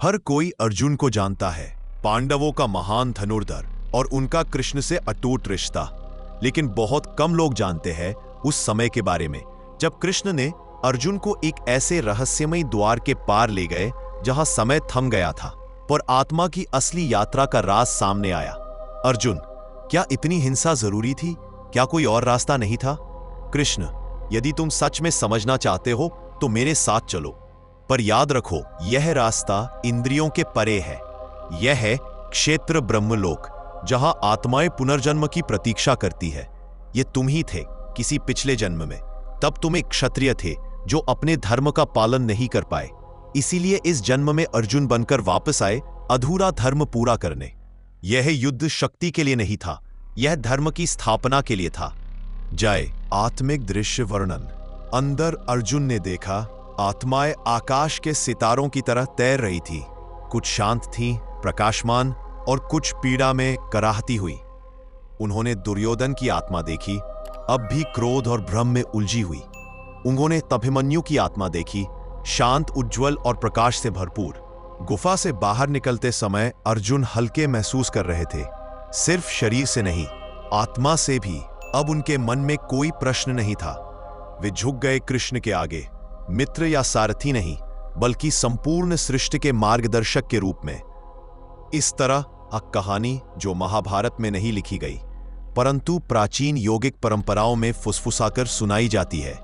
हर कोई अर्जुन को जानता है, पांडवों का महान धनुर्धर और उनका कृष्ण से अटूट रिश्ता। लेकिन बहुत कम लोग जानते हैं उस समय के बारे में जब कृष्ण ने अर्जुन को एक ऐसे रहस्यमयी द्वार के पार ले गए जहां समय थम गया था और आत्मा की असली यात्रा का राज सामने आया। अर्जुन, क्या इतनी हिंसा जरूरी थी? क्या कोई और रास्ता नहीं था? कृष्ण, यदि तुम सच में समझना चाहते हो तो मेरे साथ चलो, पर याद रखो यह रास्ता इंद्रियों के परे है। यह है क्षेत्र ब्रह्मलोक, जहां आत्माएं पुनर्जन्म की प्रतीक्षा करती है। ये तुम ही थे किसी पिछले जन्म में। तब तुम एक क्षत्रिय थे जो अपने धर्म का पालन नहीं कर पाए, इसीलिए इस जन्म में अर्जुन बनकर वापस आए अधूरा धर्म पूरा करने। यह युद्ध शक्ति के लिए नहीं था, यह धर्म की स्थापना के लिए था। जय। आत्मिक दृश्य वर्णन। अंदर अर्जुन ने देखा आत्माएं आकाश के सितारों की तरह तैर रही थी। कुछ शांत थीं, प्रकाशमान, और कुछ पीड़ा में कराहती हुई। उन्होंने दुर्योधन की आत्मा देखी, अब भी क्रोध और भ्रम में उलझी हुई। उन्होंने अभिमन्यु की आत्मा देखी, शांत, उज्जवल और प्रकाश से भरपूर। गुफा से बाहर निकलते समय अर्जुन हल्के महसूस कर रहे थे, सिर्फ शरीर से नहीं, आत्मा से भी। अब उनके मन में कोई प्रश्न नहीं था। वे झुक गए कृष्ण के आगे, मित्र या सारथी नहीं, बल्कि संपूर्ण सृष्टि के मार्गदर्शक के रूप में। इस तरह एक कहानी जो महाभारत में नहीं लिखी गई, परंतु प्राचीन योगिक परंपराओं में फुसफुसाकर सुनाई जाती है।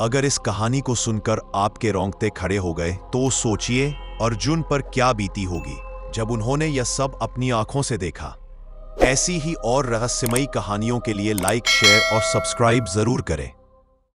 अगर इस कहानी को सुनकर आपके रोंगटे खड़े हो गए तो सोचिए अर्जुन पर क्या बीती होगी जब उन्होंने यह सब अपनी आंखों से देखा। ऐसी ही और रहस्यमयी कहानियों के लिए लाइक, शेयर और सब्सक्राइब जरूर करें।